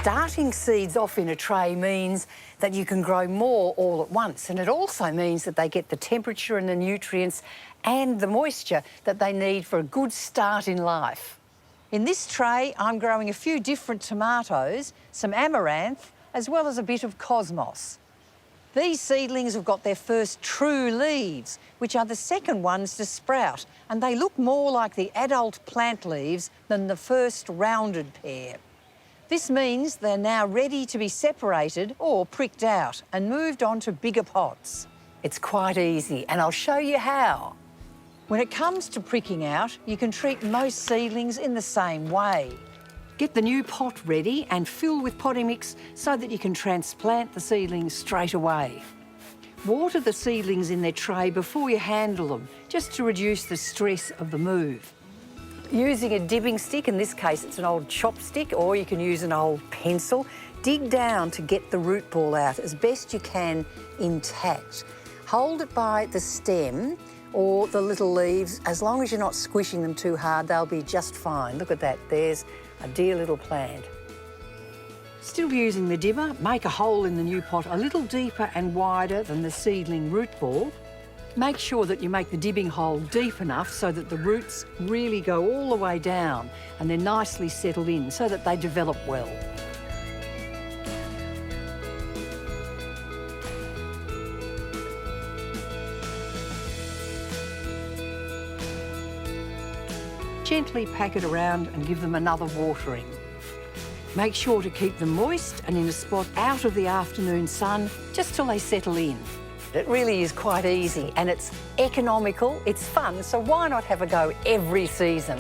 Starting seeds off in a tray means that you can grow more all at once, and it also means that they get the temperature and the nutrients and the moisture that they need for a good start in life. In this tray, I'm growing a few different tomatoes, some amaranth, as well as a bit of cosmos. These seedlings have got their first true leaves, which are the second ones to sprout, and they look more like the adult plant leaves than the first rounded pair. This means they're now ready to be separated or pricked out and moved on to bigger pots. It's quite easy, and I'll show you how. When it comes to pricking out, you can treat most seedlings in the same way. Get the new pot ready and fill with potting mix so that you can transplant the seedlings straight away. Water the seedlings in their tray before you handle them, just to reduce the stress of the move. Using a dibbing stick, in this case it's an old chopstick, or you can use an old pencil, dig down to get the root ball out as best you can intact. Hold it by the stem or the little leaves. As long as you're not squishing them too hard, they'll be just fine. Look at that, there's a dear little plant. Still using the dibber, make a hole in the new pot a little deeper and wider than the seedling root ball. Make sure that you make the dibbing hole deep enough so that the roots really go all the way down and they're nicely settled in so that they develop well. Gently pack it around and give them another watering. Make sure to keep them moist and in a spot out of the afternoon sun just till they settle in. It really is quite easy and it's economical, it's fun, so why not have a go every season?